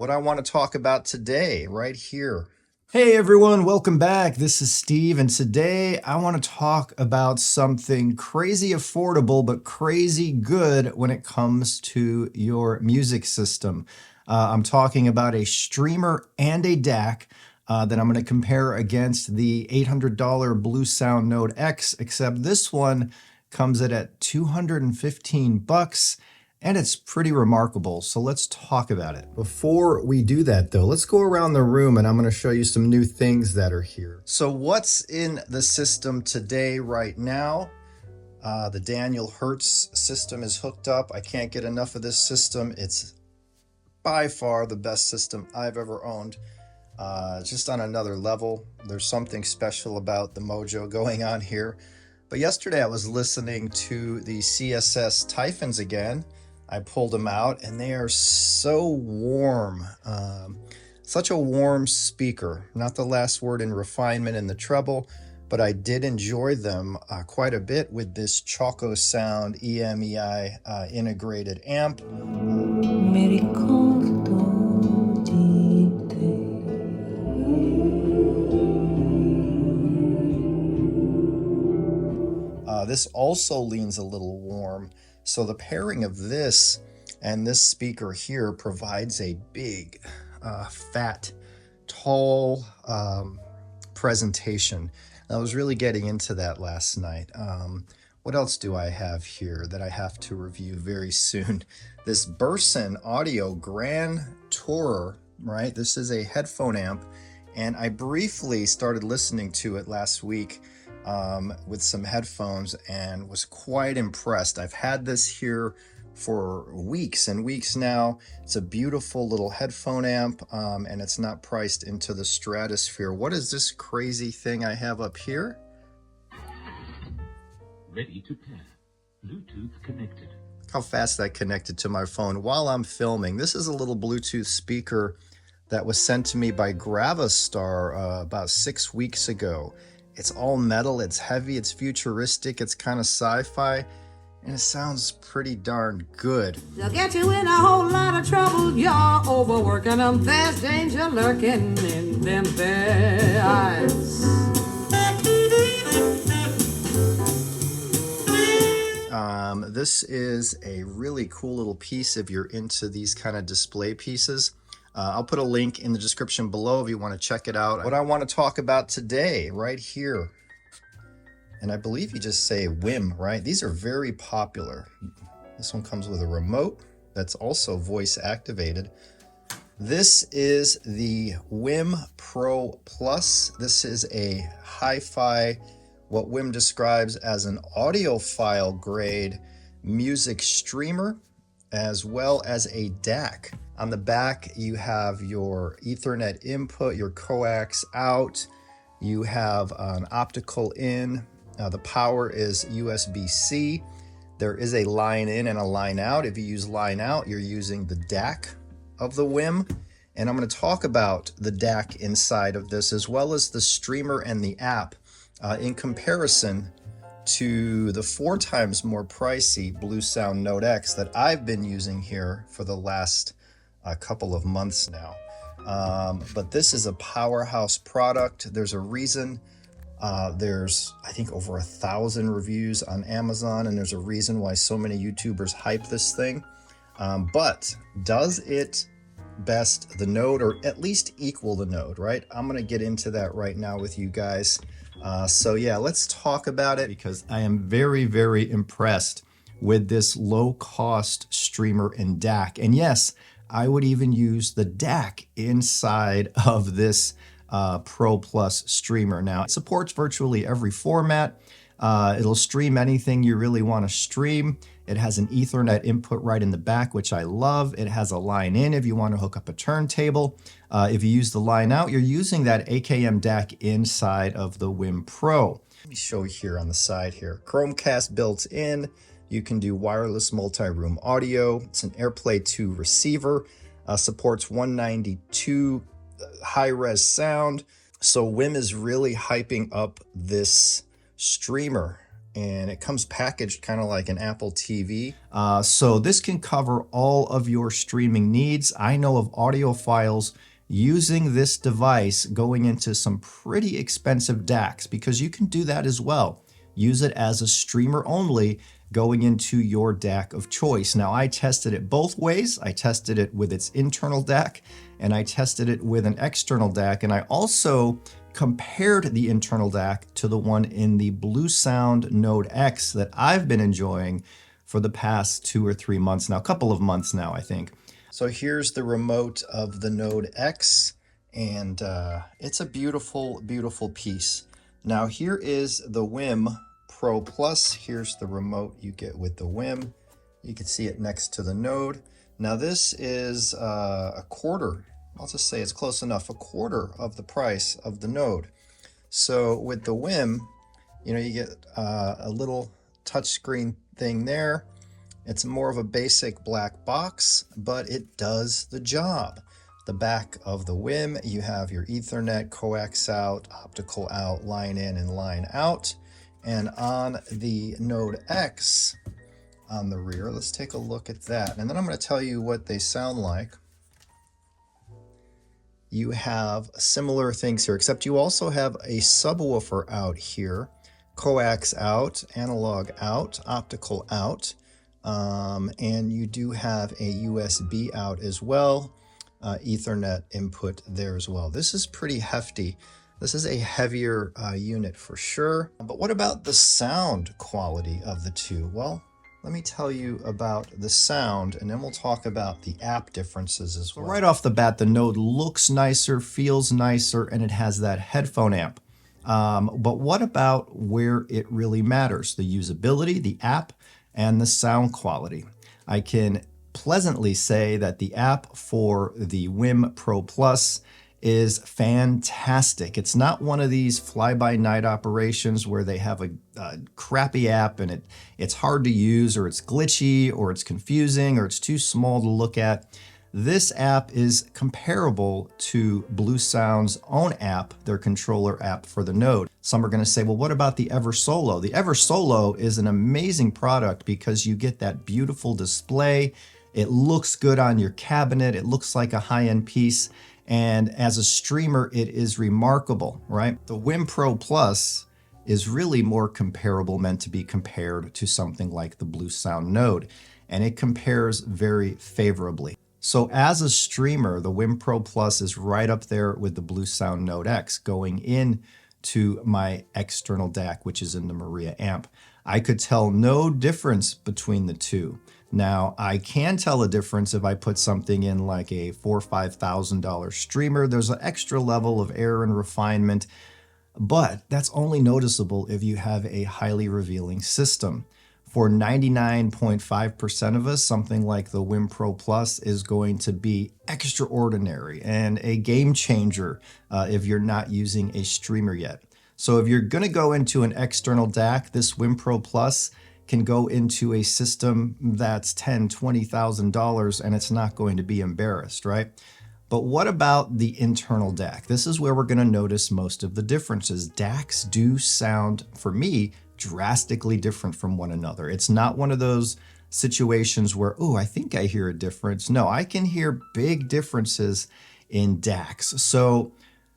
What I want to talk about today, right here. Hey everyone, welcome back. This is Steve, and today I want to talk about something crazy affordable but crazy good when it comes to your music system. I'm talking about a streamer and a DAC that I'm going to compare against the $800 Bluesound Node X, except this one comes at 215 bucks. And it's pretty remarkable, so let's talk about it. Before we do that though, let's go around the room and I'm gonna show you some new things that are here. So what's in the system today right now? The Daniel Hertz system is hooked up. I can't get enough of this system. It's by far the best system I've ever owned. Just on another level. There's something special about the mojo going on here. But yesterday I was listening to the CSS Typhons again. I pulled them out and they are so warm. Such a warm speaker. Not the last word in refinement in the treble, but I did enjoy them quite a bit with this Choco Sound EMEI integrated amp. This also leans a little warm. So the pairing of this and this speaker here provides a big, fat, tall presentation. I was really getting into that last night. What else do I have here that I have to review very soon? This Burson Audio Grand Tourer, right? This is a headphone amp, and I briefly started listening to it last week with some headphones and was quite impressed. I've had this here for weeks and weeks now. It's a beautiful little headphone amp, and it's not priced into the stratosphere. What is this crazy thing I have up here? Ready to pair. Bluetooth connected. Look how fast that connected to my phone while I'm filming. This is a little Bluetooth speaker that was sent to me by Gravistar about 6 weeks ago. It's all metal, it's heavy, it's futuristic, it's kind of sci-fi, and it sounds pretty darn good. They'll get you in a whole lot of trouble. You're overworking them. There's danger lurking in them bare eyes. This is a really cool little piece if you're into these kind of display pieces. I'll put a link in the description below if you want to check it out. What I want to talk about today, right here, and I believe you just say Wiim, right? These are very popular. This one comes with a remote that's also voice activated. This is the Wiim Pro Plus. This is a HiFi, what Wiim describes as an audiophile grade music streamer, as well as a DAC. On the back, you have your Ethernet input, your coax out. You have an optical in. The power is USB-C. There is a line in and a line out. If you use line out, you're using the DAC of the Wiim. And I'm going to talk about the DAC inside of this, as well as the streamer and the app in comparison to the 4 times more pricey Bluesound Node X that I've been using here for the last a couple of months now. But this is a powerhouse product. There's a reason. There's, I think, over 1,000 reviews on Amazon, and there's a reason why so many YouTubers hype this thing. But does it best the Node, or at least equal the Node, right? I'm going to get into that right now with you guys. So yeah, let's talk about it, because I am very, very impressed with this low-cost streamer and DAC. And yes, I would even use the DAC inside of this Pro Plus streamer. Now, it supports virtually every format. It'll stream anything you really want to stream. It has an Ethernet input right in the back, which I love. It has a line in if you want to hook up a turntable. If you use the line out, you're using that AKM DAC inside of the Wiim Pro. Let me show you here on the side here. Chromecast built in. You can do wireless multi-room audio. It's an Airplay 2 receiver. Supports 192 high-res sound. So Wiim is really hyping up this streamer and it comes packaged kind of like an Apple TV. So this can cover all of your streaming needs. I know of audiophiles using this device going into some pretty expensive DACs, because you can do that as well. Use it as a streamer only going into your DAC of choice. Now, I tested it both ways. I tested it with its internal DAC and I tested it with an external DAC, and I also compared the internal DAC to the one in the Bluesound Node X that I've been enjoying for the past 2 or 3 months now, a couple of months now, I think. So here's the remote of the Node X, and it's a beautiful, beautiful piece. Now here is the Wiim Pro Plus. Here's the remote you get with the Wiim. You can see it next to the Node. Now this is a quarter, I'll just say it's close enough, a quarter of the price of the Node. So with the Wiim, you know, you get a little touchscreen thing there. It's more of a basic black box, but it does the job. The back of the Wiim, you have your Ethernet, coax out, optical out, line in and line out. And on the Node X, on the rear, let's take a look at that. And then I'm going to tell you what they sound like. You have similar things here, except you also have a subwoofer out here, coax out, analog out, optical out, and you do have a USB out as well, Ethernet input there as well. This is pretty hefty. This is a heavier unit for sure. But what about the sound quality of the two? Well, let me tell you about the sound, and then we'll talk about the app differences as well. So right off the bat, the Node looks nicer, feels nicer, and it has that headphone amp. But what about where it really matters? The usability, the app, and the sound quality. I can pleasantly say that the app for the Wiim Pro Plus is fantastic. It's not one of these fly-by-night operations where they have a crappy app and it's hard to use, or it's glitchy, or it's confusing, or it's too small to look at. This app is comparable to Bluesound's own app, their controller app for the Node. Some are going to say, well, what about the Ever Solo? The Ever Solo is an amazing product because you get that beautiful display. It looks good on your cabinet. It looks like a high-end piece. And as a streamer, it is remarkable, right? The Wiim Pro Plus is really more comparable, meant to be compared to something like the Bluesound Node, and it compares very favorably. So as a streamer, the Wiim Pro Plus is right up there with the Bluesound Node X going in to my external DAC, which is in the Maria amp. I could tell no difference between the two. Now, I can tell a difference if I put something in like a $4,000 or $5,000 streamer. There's an extra level of error and refinement, but that's only noticeable if you have a highly revealing system. For 99.5% of us, something like the Wiim Pro Plus is going to be extraordinary and a game changer if you're not using a streamer yet. So if you're going to go into an external DAC, this Wiim Pro Plus can go into a system that's $10,000, $20,000 and it's not going to be embarrassed, right? But what about the internal DAC? This is where we're going to notice most of the differences. DACs do sound, for me, drastically different from one another. It's not one of those situations where, oh, I think I hear a difference. No, I can hear big differences in DACs. So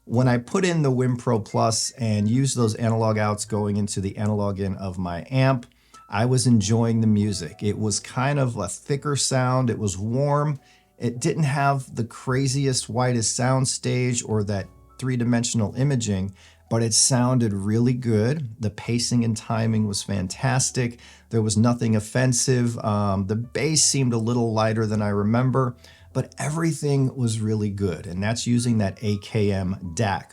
when I put in the Wiim Pro Plus and use those analog outs going into the analog in of my amp, I was enjoying the music. It was kind of a thicker sound. It was warm. It didn't have the craziest, widest sound stage or that three-dimensional imaging, but it sounded really good. The pacing and timing was fantastic. There was nothing offensive. The bass seemed a little lighter than I remember, but everything was really good, and that's using that AKM DAC.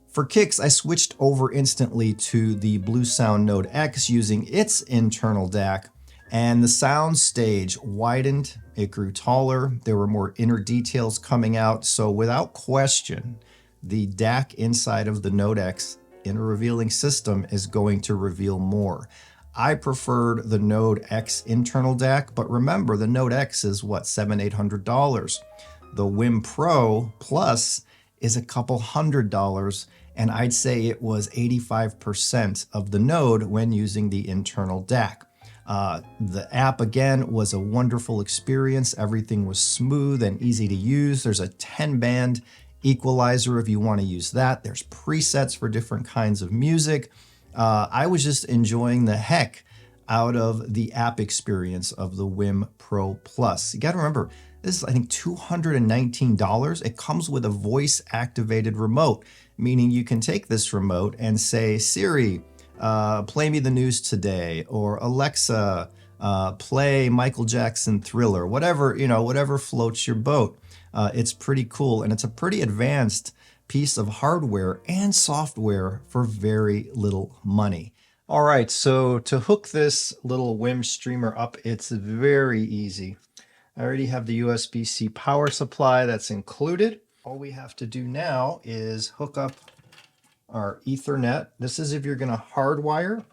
For kicks, I switched over instantly to the Bluesound Node X using its internal DAC, and the sound stage widened, it grew taller, there were more inner details coming out, so without question, the DAC inside of the Node X in a revealing system is going to reveal more. I preferred the Node X internal DAC, but remember the Node X is what, $700, $800. The Wiim Pro Plus is a couple $100, and I'd say it was 85% of the node when using the internal DAC. The app, again, was a wonderful experience. Everything was smooth and easy to use. There's a 10-band equalizer if you want to use that. There's presets for different kinds of music. I was just enjoying the heck out of the app experience of the Wiim Pro Plus. You got to remember, this is, I think, $219. It comes with a voice-activated remote, meaning you can take this remote and say, Siri, play me the news today, or Alexa, play Michael Jackson Thriller, whatever, whatever floats your boat. It's pretty cool, and it's a pretty advanced piece of hardware and software for very little money. All right, so to hook this little Wiim streamer up, it's very easy. I already have the USB-C power supply that's included. All we have to do now is hook up our Ethernet. This is if you're going to hardwire.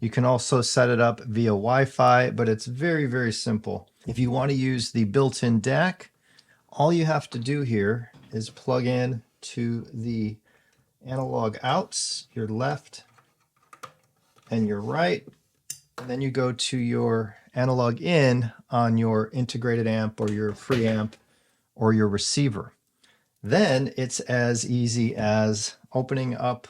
You can also set it up via Wi-Fi, but it's very, very simple. If you want to use the built-in DAC, all you have to do here is plug in to the analog outs, your left and your right, and then you go to your analog in on your integrated amp or your preamp or your receiver. Then it's as easy as opening up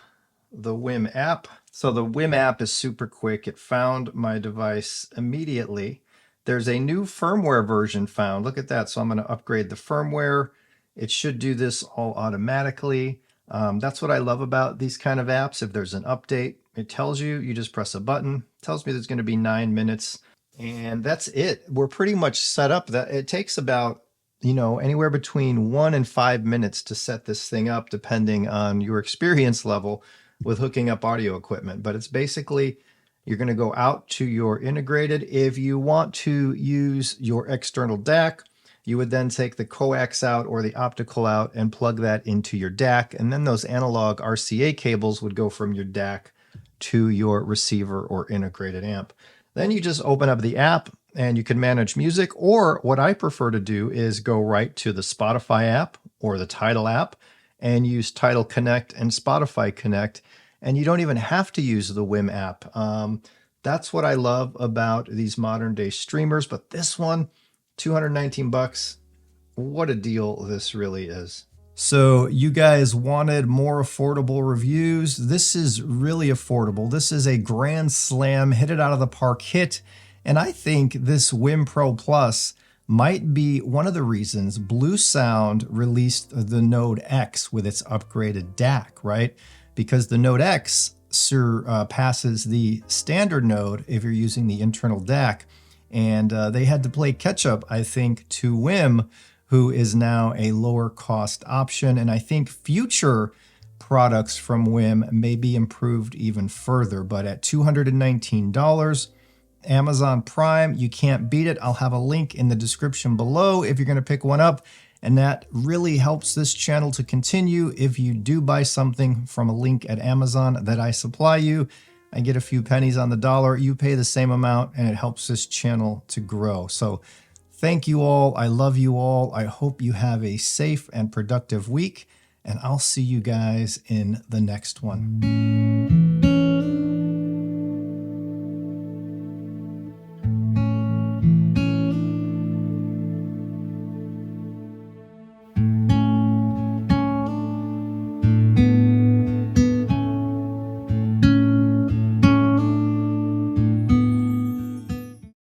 the Wiim app. So the Wiim app is super quick. It found my device immediately. There's a new firmware version found. Look at that. So I'm going to upgrade the firmware. It should do this all automatically. That's what I love about these kind of apps. If there's an update, it tells you, you just press a button. It tells me there's going to be 9 minutes. And that's it. We're pretty much set up. That it takes about, anywhere between 1 and 5 minutes to set this thing up, depending on your experience level with hooking up audio equipment. But it's basically, you're going to go out to your integrated. If you want to use your external DAC, you would then take the coax out or the optical out and plug that into your DAC. And then those analog RCA cables would go from your DAC to your receiver or integrated amp. Then you just open up the app and you can manage music, or what I prefer to do is go right to the Spotify app or the Tidal app and use Tidal Connect and Spotify Connect. And you don't even have to use the Wiim app. That's what I love about these modern day streamers. But this one, $219, what a deal this really is. So you guys wanted more affordable reviews. This is really affordable. This is a grand slam, hit it out of the park hit. And I think this Wiim Pro Plus might be one of the reasons Bluesound released the Node X with its upgraded DAC, right? Because the Node X surpasses the standard Node if you're using the internal DAC. And they had to play catch up, I think, to Wiim, who is now a lower cost option. And I think future products from Wiim may be improved even further. But at $219, Amazon Prime, you can't beat it. I'll have a link in the description below if you're going to pick one up. And that really helps this channel to continue. If you do buy something from a link at Amazon that I supply you, I get a few pennies on the dollar. You pay the same amount, and it helps this channel to grow. So thank you all. I love you all. I hope you have a safe and productive week, and I'll see you guys in the next one.